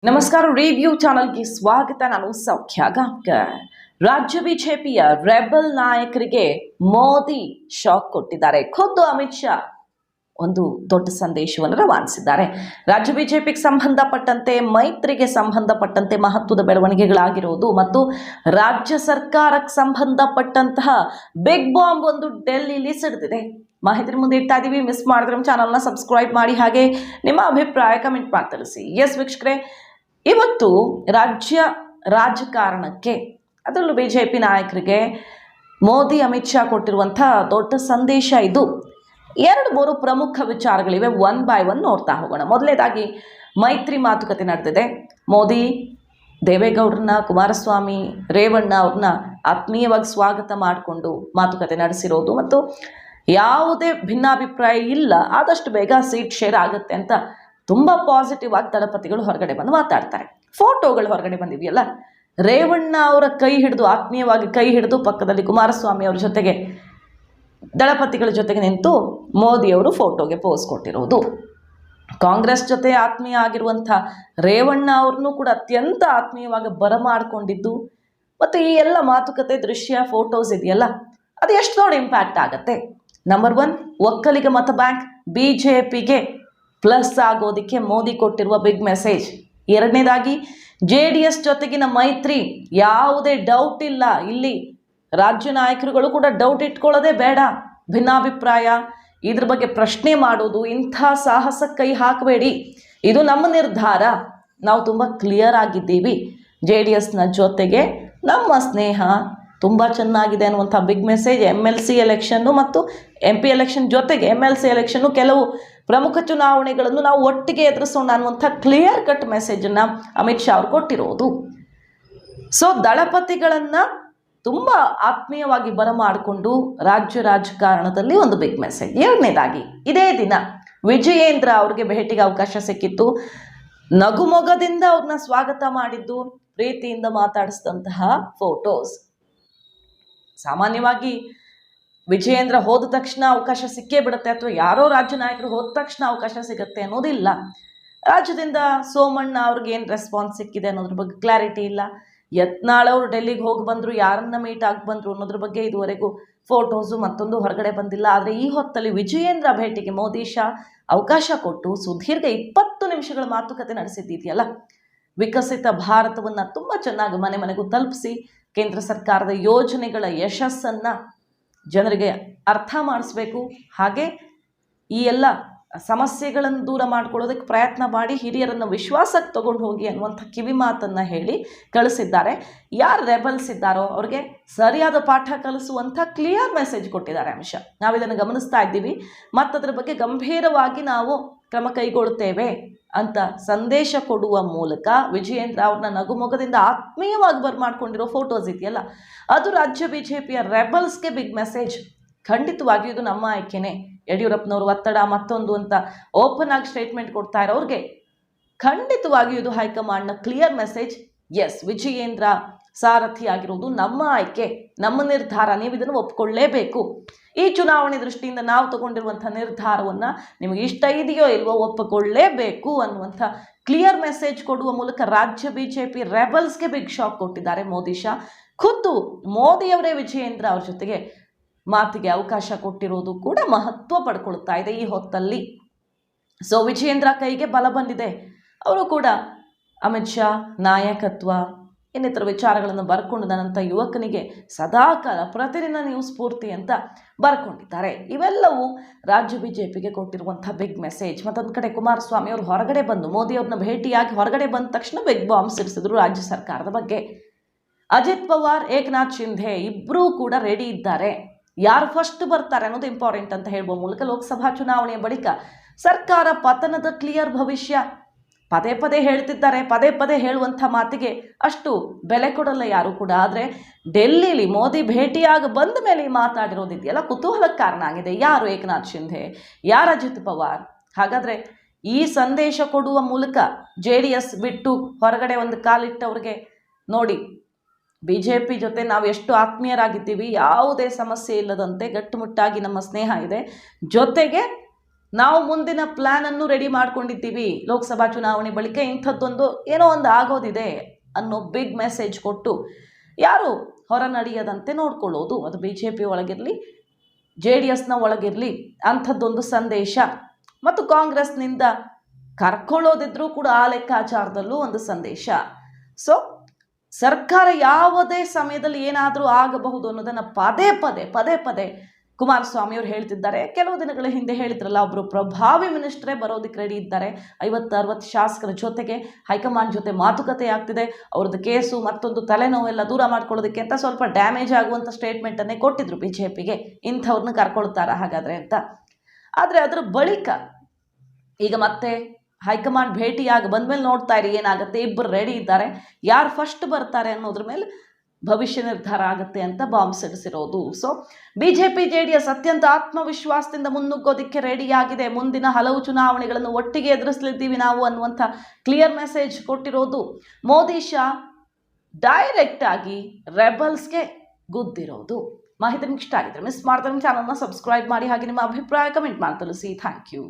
ನಮಸ್ಕಾರ. ರಿವ್ಯೂ ಚಾನಲ್ಗೆ ಸ್ವಾಗತ. ನಾನು ಸೌಖ್ಯ ಗಾಂವ್ಕರ್. ರಾಜ್ಯ ಬಿಜೆಪಿಯ ರೆಬಲ್ ನಾಯಕರಿಗೆ ಮೋದಿ ಶಾಕ್ ಕೊಟ್ಟಿದ್ದಾರೆ. ಖುದ್ದು ಅಮಿತ್ ಶಾ ಒಂದು ದೊಡ್ಡ ಸಂದೇಶವನ್ನು ರವಾನಿಸಿದ್ದಾರೆ. ರಾಜ್ಯ ಬಿಜೆಪಿಗೆ ಸಂಬಂಧಪಟ್ಟಂತೆ, ಮೈತ್ರಿಗೆ ಸಂಬಂಧಪಟ್ಟಂತೆ ಮಹತ್ವದ ಬೆಳವಣಿಗೆಗಳಾಗಿರುವುದು ಮತ್ತು ರಾಜ್ಯ ಸರ್ಕಾರಕ್ಕೆ ಸಂಬಂಧಪಟ್ಟಂತಹ ಬಿಗ್ ಬಾಂಬ್ ಒಂದು ಡೆಲ್ಲಿಲಿ ಸಿಡಿದಿದೆ. ಮಾಹಿತಿ ಮುಂದೆ ಇಡ್ತಾ ಇದೀವಿ. ಮಿಸ್ ಮಾಡಿದ್ರೆ ನಮ್ಮ ಚಾನಲ್ನ ಸಬ್ಸ್ಕ್ರೈಬ್ ಮಾಡಿ, ಹಾಗೆ ನಿಮ್ಮ ಅಭಿಪ್ರಾಯ ಕಮೆಂಟ್ ಮಾಡಿ ತಿಳಿಸಿ. ಎಸ್ ವೀಕ್ಷಕರೇ, ಇವತ್ತು ರಾಜ್ಯ ರಾಜಕಾರಣಕ್ಕೆ, ಅದರಲ್ಲೂ ಬಿಜೆಪಿ ನಾಯಕರಿಗೆ ಮೋದಿ ಅಮಿತ್ ಶಾ ಕೊಟ್ಟಿರುವಂಥ ದೊಡ್ಡ ಸಂದೇಶ ಇದು. 2-3 ಪ್ರಮುಖ ವಿಚಾರಗಳಿವೆ. ಒನ್ ಬೈ ಒನ್ ನೋಡ್ತಾ ಹೋಗೋಣ. ಮೊದಲನೇದಾಗಿ ಮೈತ್ರಿ ಮಾತುಕತೆ ನಡೆದಿದೆ. ಮೋದಿ ದೇವೇಗೌಡರನ್ನ, ಕುಮಾರಸ್ವಾಮಿ, ರೇವಣ್ಣ ಅವ್ರನ್ನ ಆತ್ಮೀಯವಾಗಿ ಸ್ವಾಗತ ಮಾಡಿಕೊಂಡು ಮಾತುಕತೆ ನಡೆಸಿರೋದು ಮತ್ತು ಯಾವುದೇ ಭಿನ್ನಾಭಿಪ್ರಾಯ ಇಲ್ಲ, ಆದಷ್ಟು ಬೇಗ ಸೀಟ್ ಶೇರ್ ಆಗುತ್ತೆ ಅಂತ ತುಂಬ ಪಾಸಿಟಿವ್ ಆಗಿ ದಳಪತಿಗಳು ಹೊರಗಡೆ ಬಂದು ಮಾತಾಡ್ತಾರೆ. ಫೋಟೋಗಳು ಹೊರಗಡೆ ಬಂದಿವೆಯಲ್ಲ, ರೇವಣ್ಣ ಅವರ ಕೈ ಹಿಡಿದು, ಆತ್ಮೀಯವಾಗಿ ಕೈ ಹಿಡಿದು ಪಕ್ಕದಲ್ಲಿ ಕುಮಾರಸ್ವಾಮಿ ಅವ್ರ ಜೊತೆಗೆ, ದಳಪತಿಗಳ ಜೊತೆಗೆ ನಿಂತು ಮೋದಿಯವರು ಫೋಟೋಗೆ ಪೋಸ್ ಕೊಟ್ಟಿರೋದು. ಕಾಂಗ್ರೆಸ್ ಜೊತೆ ಆತ್ಮೀಯ ಆಗಿರುವಂಥ ರೇವಣ್ಣ ಅವ್ರನ್ನೂ ಕೂಡ ಅತ್ಯಂತ ಆತ್ಮೀಯವಾಗಿ ಬರಮಾಡಿಕೊಂಡಿದ್ದು ಮತ್ತು ಈ ಎಲ್ಲ ಮಾತುಕತೆ ದೃಶ್ಯ ಫೋಟೋಸ್ ಇದೆಯಲ್ಲ, ಅದು ಎಷ್ಟು ದೊಡ್ಡ ಇಂಪ್ಯಾಕ್ಟ್ ಆಗುತ್ತೆ. ನಂಬರ್ 1, ಒಕ್ಕಲಿಗ ಮತ ಬ್ಯಾಂಕ್ ಬಿಜೆಪಿಗೆ ಪ್ಲಸ್ ಆಗೋದಕ್ಕೆ ಮೋದಿ ಕೊಟ್ಟಿರುವ ಬಿಗ್ ಮೆಸೇಜ್. ಎರಡನೇದಾಗಿ JDS ಜೊತೆಗಿನ ಮೈತ್ರಿ, ಯಾವುದೇ ಡೌಟ್ ಇಲ್ಲ. ಇಲ್ಲಿ ರಾಜ್ಯ ನಾಯಕರುಗಳು ಕೂಡ ಡೌಟ್ ಇಟ್ಕೊಳ್ಳೋದೇ ಬೇಡ. ಭಿನ್ನಾಭಿಪ್ರಾಯ ಇದ್ರ ಬಗ್ಗೆ ಪ್ರಶ್ನೆ ಮಾಡೋದು, ಇಂಥ ಸಾಹಸಕ್ಕೆ ಕೈ ಹಾಕಬೇಡಿ. ಇದು ನಮ್ಮ ನಿರ್ಧಾರ, ನಾವು ತುಂಬ ಕ್ಲಿಯರ್ ಆಗಿದ್ದೀವಿ. JDSನ ಜೊತೆಗೆ ನಮ್ಮ ಸ್ನೇಹ ತುಂಬ ಚೆನ್ನಾಗಿದೆ ಅನ್ನುವಂಥ ಬಿಗ್ ಮೆಸೇಜ್. MLC ಎಲೆಕ್ಷನ್ನು ಮತ್ತು MP ಎಲೆಕ್ಷನ್ ಜೊತೆಗೆ MLC ಎಲೆಕ್ಷನ್ನು, ಕೆಲವು ಪ್ರಮುಖ ಚುನಾವಣೆಗಳನ್ನು ನಾವು ಒಟ್ಟಿಗೆ ಎದುರಿಸೋಣ ಅನ್ನುವಂಥ ಕ್ಲಿಯರ್ ಕಟ್ ಮೆಸೇಜನ್ನು ಅಮಿತ್ ಶಾ ಅವರು ಕೊಟ್ಟಿರೋದು. ಸೊ ದಳಪತಿಗಳನ್ನು ತುಂಬ ಆತ್ಮೀಯವಾಗಿ ಬರಮಾಡಿಕೊಂಡು ರಾಜ್ಯ ರಾಜಕಾರಣದಲ್ಲಿ ಒಂದು ಬಿಗ್ ಮೆಸೇಜ್. ಎರಡನೇದಾಗಿ ಇದೇ ದಿನ ವಿಜಯೇಂದ್ರ ಅವ್ರಿಗೆ ಭೇಟಿಗೆ ಅವಕಾಶ ಸಿಕ್ಕಿತ್ತು. ನಗುಮೊಗದಿಂದ ಅವ್ರನ್ನ ಸ್ವಾಗತ ಮಾಡಿದ್ದು, ಪ್ರೀತಿಯಿಂದ ಮಾತಾಡಿಸಿದಂತಹ ಫೋಟೋಸ್. ಸಾಮಾನ್ಯವಾಗಿ ವಿಜಯೇಂದ್ರ ಹೋದ ತಕ್ಷಣ ಅವಕಾಶ ಸಿಕ್ಕೇ ಬಿಡುತ್ತೆ, ಅಥವಾ ಯಾರೋ ರಾಜ್ಯ ನಾಯಕರು ಹೋದ ತಕ್ಷಣ ಅವಕಾಶ ಸಿಗುತ್ತೆ ಅನ್ನೋದಿಲ್ಲ. ರಾಜ್ಯದಿಂದ ಸೋಮಣ್ಣ ಅವ್ರಿಗೆ ಏನು ರೆಸ್ಪಾನ್ಸ್ ಸಿಕ್ಕಿದೆ ಅನ್ನೋದ್ರ ಬಗ್ಗೆ ಕ್ಲಾರಿಟಿ ಇಲ್ಲ. ಯತ್ನಾಳ್ ಅವರು ಡೆಲ್ಲಿಗೆ ಹೋಗಿ ಬಂದರು, ಯಾರನ್ನ ಮೀಟ್ ಆಗಿ ಬಂದರು ಅನ್ನೋದ್ರ ಬಗ್ಗೆ ಇದುವರೆಗೂ ಫೋಟೋಸು ಮತ್ತೊಂದು ಹೊರಗಡೆ ಬಂದಿಲ್ಲ. ಆದರೆ ಈ ಹೊತ್ತಲ್ಲಿ ವಿಜಯೇಂದ್ರ ಭೇಟಿಗೆ ಮೋದಿ ಶಾ ಅವಕಾಶ ಕೊಟ್ಟು ಸುದೀರ್ಘ 20 ನಿಮಿಷಗಳ ಮಾತುಕತೆ ನಡೆಸಿದ್ದಿದೆಯಲ್ಲ, ವಿಕಸಿತ ಭಾರತವನ್ನು ತುಂಬ ಚೆನ್ನಾಗಿ ಮನೆ ಮನೆಗೂ ತಲುಪಿಸಿ ಕೇಂದ್ರ ಸರ್ಕಾರದ ಯೋಜನೆಗಳ ಯಶಸ್ಸನ್ನು ಜನರಿಗೆ ಅರ್ಥ ಮಾಡಿಸ್ಬೇಕು, ಹಾಗೆ ಈ ಎಲ್ಲ ಸಮಸ್ಯೆಗಳನ್ನು ದೂರ ಮಾಡ್ಕೊಳ್ಳೋದಕ್ಕೆ ಪ್ರಯತ್ನ ಮಾಡಿ ಹಿರಿಯರನ್ನು ವಿಶ್ವಾಸಕ್ಕೆ ತಗೊಂಡು ಹೋಗಿ ಅನ್ನುವಂಥ ಕಿವಿ ಮಾತನ್ನು ಹೇಳಿ ಕಳಿಸಿದ್ದಾರೆ. ಯಾರು ರೆಬಲ್ಸ್ ಇದ್ದಾರೋ ಅವ್ರಿಗೆ ಸರಿಯಾದ ಪಾಠ ಕಲಿಸುವಂಥ ಕ್ಲಿಯರ್ ಮೆಸೇಜ್ ಕೊಟ್ಟಿದ್ದಾರೆ ಅಮಿತ್ ಶಾ. ನಾವು ಇದನ್ನು ಗಮನಿಸ್ತಾ ಇದ್ದೀವಿ ಮತ್ತು ಅದರ ಬಗ್ಗೆ ಗಂಭೀರವಾಗಿ ನಾವು ಕ್ರಮ ಕೈಗೊಳ್ಳುತ್ತೇವೆ ಅಂತ ಸಂದೇಶ ಕೊಡುವ ಮೂಲಕ ವಿಜಯೇಂದ್ರ ಅವ್ರನ್ನ ನಗುಮೊಗದಿಂದ ಆತ್ಮೀಯವಾಗಿ ಬರಮಾಡ್ಕೊಂಡಿರೋ ಫೋಟೋಸ್ ಇದೆಯಲ್ಲ, ಅದು ರಾಜ್ಯ ಬಿಜೆಪಿಯ ರೆಬಲ್ಸ್ಗೆ ಬಿಗ್ ಮೆಸೇಜ್. ಖಂಡಿತವಾಗಿಯೂ ಇದು ನಮ್ಮ ಆಯ್ಕೆನೇ. ಯಡಿಯೂರಪ್ಪನವರು ಒತ್ತಡ ಮತ್ತೊಂದು ಅಂತ ಓಪನ್ ಆಗಿ ಸ್ಟೇಟ್ಮೆಂಟ್ ಕೊಡ್ತಾ ಇರೋರಿಗೆ ಖಂಡಿತವಾಗಿಯೂ ಇದು ಹೈಕಮಾಂಡ್ನ ಕ್ಲಿಯರ್ ಮೆಸೇಜ್. ಎಸ್, ವಿಜಯೇಂದ್ರ ಸಾರಥಿ ಆಗಿರೋದು ನಮ್ಮ ಆಯ್ಕೆ, ನಮ್ಮ ನಿರ್ಧಾರ, ನೀವು ಇದನ್ನು ಒಪ್ಕೊಳ್ಳೇಬೇಕು. ಈ ಚುನಾವಣೆ ದೃಷ್ಟಿಯಿಂದ ನಾವು ತಗೊಂಡಿರುವಂಥ ನಿರ್ಧಾರವನ್ನು ನಿಮಗೆ ಇಷ್ಟ ಇದೆಯೋ ಇಲ್ವೋ ಒಪ್ಪಿಕೊಳ್ಳೇಬೇಕು ಅನ್ನುವಂಥ ಕ್ಲಿಯರ್ ಮೆಸೇಜ್ ಕೊಡುವ ಮೂಲಕ ರಾಜ್ಯ ಬಿಜೆಪಿ ರೆಬಲ್ಸ್ಗೆ ಬಿಗ್ ಶಾಕ್ ಕೊಟ್ಟಿದ್ದಾರೆ ಮೋದಿ ಶಾ. ಖುದ್ದು ಮೋದಿಯವರೇ ವಿಜಯೇಂದ್ರ ಅವ್ರ ಜೊತೆಗೆ ಮಾತಿಗೆ ಅವಕಾಶ ಕೊಟ್ಟಿರೋದು ಕೂಡ ಮಹತ್ವ ಪಡ್ಕೊಳ್ತಾ ಇದೆ ಈ ಹೊತ್ತಲ್ಲಿ. ಸೊ ವಿಜಯೇಂದ್ರ ಕೈಗೆ ಬಲ ಬಂದಿದೆ. ಅವರು ಕೂಡ ಅಮಿತ್ ಶಾ ನಾಯಕತ್ವ ಇನ್ನಿತರ ವಿಚಾರಗಳನ್ನು ಬರ್ಕೊಂಡು ನನ್ನಂಥ ಯುವಕನಿಗೆ ಸದಾಕಾಲ ಪ್ರತಿದಿನ ನೀವು ಸ್ಫೂರ್ತಿ ಅಂತ ಬರ್ಕೊಂಡಿದ್ದಾರೆ. ಇವೆಲ್ಲವೂ ರಾಜ್ಯ ಬಿಜೆಪಿಗೆ ಕೊಟ್ಟಿರುವಂಥ ಬಿಗ್ ಮೆಸೇಜ್. ಮತ್ತೊಂದು ಕಡೆ ಕುಮಾರಸ್ವಾಮಿ ಅವರು ಹೊರಗಡೆ ಬಂದು ಮೋದಿಯವ್ರನ್ನ ಭೇಟಿಯಾಗಿ ಹೊರಗಡೆ ಬಂದ ತಕ್ಷಣ ಬಿಗ್ ಬಾಂಬ್ ಸಿಡಿಸಿದ್ರು ರಾಜ್ಯ ಸರ್ಕಾರದ ಬಗ್ಗೆ. ಅಜಿತ್ ಪವಾರ್, ಏಕನಾಥ್ ಶಿಂಧೆ ಇಬ್ಬರೂ ಕೂಡ ರೆಡಿ ಇದ್ದಾರೆ. ಯಾರು ಫಸ್ಟ್ ಬರ್ತಾರೆ ಅನ್ನೋದು ಇಂಪಾರ್ಟೆಂಟ್ ಅಂತ ಹೇಳುವ ಮೂಲಕ ಲೋಕಸಭಾ ಚುನಾವಣೆಯ ಬಳಿಕ ಸರ್ಕಾರ ಪತನದ ಕ್ಲಿಯರ್ ಭವಿಷ್ಯ ಪದೇ ಪದೇ ಹೇಳ್ತಿದ್ದಾರೆ. ಪದೇ ಪದೇ ಹೇಳುವಂಥ ಮಾತಿಗೆ ಅಷ್ಟು ಬೆಲೆ ಕೊಡಲ್ಲ ಯಾರು ಕೂಡ. ಆದರೆ ಡೆಲ್ಲಿಲಿ ಮೋದಿ ಭೇಟಿಯಾಗಿ ಬಂದ ಮೇಲೆ ಮಾತಾಡಿರೋದಿದೆಯಲ್ಲ, ಕುತೂಹಲಕ್ಕೆ ಕಾರಣ ಆಗಿದೆ. ಯಾರು ಏಕನಾಥ್ ಶಿಂಧೆ, ಯಾರು ಅಜಿತ್ ಪವಾರ್? ಹಾಗಾದರೆ ಈ ಸಂದೇಶ ಕೊಡುವ ಮೂಲಕ JDS ಬಿಟ್ಟು ಹೊರಗಡೆ ಒಂದು ಕಾಲಿಟ್ಟವ್ರಿಗೆ ನೋಡಿ, ಬಿಜೆಪಿ ಜೊತೆ ನಾವು ಎಷ್ಟು ಆತ್ಮೀಯರಾಗಿದ್ದೀವಿ, ಯಾವುದೇ ಸಮಸ್ಯೆ ಇಲ್ಲದಂತೆ ಗಟ್ಟುಮುಟ್ಟಾಗಿ ನಮ್ಮ ಸ್ನೇಹ ಇದೆ, ಜೊತೆಗೆ ನಾವು ಮುಂದಿನ ಪ್ಲಾನ್ ಅನ್ನು ರೆಡಿ ಮಾಡ್ಕೊಂಡಿದ್ದೀವಿ, ಲೋಕಸಭಾ ಚುನಾವಣೆ ಬಳಿಕ ಇಂಥದ್ದೊಂದು ಏನೋ ಒಂದು ಆಗೋದಿದೆ ಅನ್ನೋ ಬಿಗ್ ಮೆಸೇಜ್ ಕೊಟ್ಟು ಯಾರು ಹೊರ ನಡೆಯದಂತೆ ನೋಡ್ಕೊಳ್ಳೋದು, ಅದು BJP ಒಳಗಿರಲಿ JDSನ ಒಳಗಿರಲಿ ಅಂಥದ್ದೊಂದು ಸಂದೇಶ. ಮತ್ತು ಕಾಂಗ್ರೆಸ್ನಿಂದ ಕರ್ಕೊಳ್ಳೋದಿದ್ರೂ ಕೂಡ ಆ ಲೆಕ್ಕಾಚಾರದಲ್ಲೂ ಒಂದು ಸಂದೇಶ. ಸೊ ಸರ್ಕಾರ ಯಾವುದೇ ಸಮಯದಲ್ಲಿ ಏನಾದರೂ ಆಗಬಹುದು ಅನ್ನೋದನ್ನು ಪದೇ ಪದೇ ಕುಮಾರಸ್ವಾಮಿ ಅವರು ಹೇಳ್ತಿದ್ದಾರೆ. ಕೆಲವು ದಿನಗಳ ಹಿಂದೆ ಹೇಳಿದ್ರಲ್ಲ, ಒಬ್ಬರು ಪ್ರಭಾವಿ ಮಿನಿಸ್ಟ್ರೇ ಬರೋದಕ್ಕೆ ರೆಡಿ ಇದ್ದಾರೆ, 50-60 ಶಾಸಕರ ಜೊತೆಗೆ ಹೈಕಮಾಂಡ್ ಜೊತೆ ಮಾತುಕತೆ ಆಗ್ತಿದೆ, ಅವ್ರದ್ದು ಕೇಸು ಮತ್ತೊಂದು ತಲೆನೋವೆಲ್ಲ ದೂರ ಮಾಡ್ಕೊಳ್ಳೋದಕ್ಕೆ ಅಂತ ಸ್ವಲ್ಪ ಡ್ಯಾಮೇಜ್ ಆಗುವಂಥ ಸ್ಟೇಟ್ಮೆಂಟನ್ನೇ ಕೊಟ್ಟಿದ್ರು BJPಗೆ, ಇಂಥವ್ರನ್ನ ಕರ್ಕೊಳ್ತಾರ ಹಾಗಾದರೆ ಅಂತ. ಆದರೆ ಅದರ ಬಳಿಕ ಈಗ ಮತ್ತೆ ಹೈಕಮಾಂಡ್ ಭೇಟಿಯಾಗಿ ಬಂದಮೇಲೆ ನೋಡ್ತಾ ಇರಿ ಏನಾಗುತ್ತೆ. ಇಬ್ಬರು ರೆಡಿ ಇದ್ದಾರೆ, ಯಾರು ಫಸ್ಟ್ ಬರ್ತಾರೆ ಅನ್ನೋದ್ರ ಮೇಲೆ ಭವಿಷ್ಯ ನಿರ್ಧಾರ ಆಗುತ್ತೆ ಅಂತ ಬಾಂಬ್ ಸಿಡಿಸಿರೋದು. ಸೊ BJP JDS ಅತ್ಯಂತ ಆತ್ಮವಿಶ್ವಾಸದಿಂದ ಮುನ್ನುಗ್ಗೋದಿಕ್ಕೆ ರೆಡಿಯಾಗಿದೆ. ಮುಂದಿನ ಹಲವು ಚುನಾವಣೆಗಳನ್ನು ಒಟ್ಟಿಗೆ ಎದುರಿಸಲಿದ್ದೀವಿ ನಾವು ಅನ್ನುವಂಥ ಕ್ಲಿಯರ್ ಮೆಸೇಜ್ ಕೊಟ್ಟಿರೋದು. ಮೋದಿ ಶಾ ಡೈರೆಕ್ಟ್ ಆಗಿ ರೆಬಲ್ಸ್ಗೆ ಗುದ್ದಿರೋದು. ಮಾಹಿತಿ ಇಷ್ಟ ಆಗಿದ್ರೆ ಮಿಸ್ ಮಾಡ್ತಾರೆ ಚಾನಲ್ನ ಸಬ್ಸ್ಕ್ರೈಬ್ ಮಾಡಿ, ಹಾಗೆ ನಿಮ್ಮ ಅಭಿಪ್ರಾಯ ಕಮೆಂಟ್ ಮಾಡಿ ತಿಳಿಸಿ. Thank you.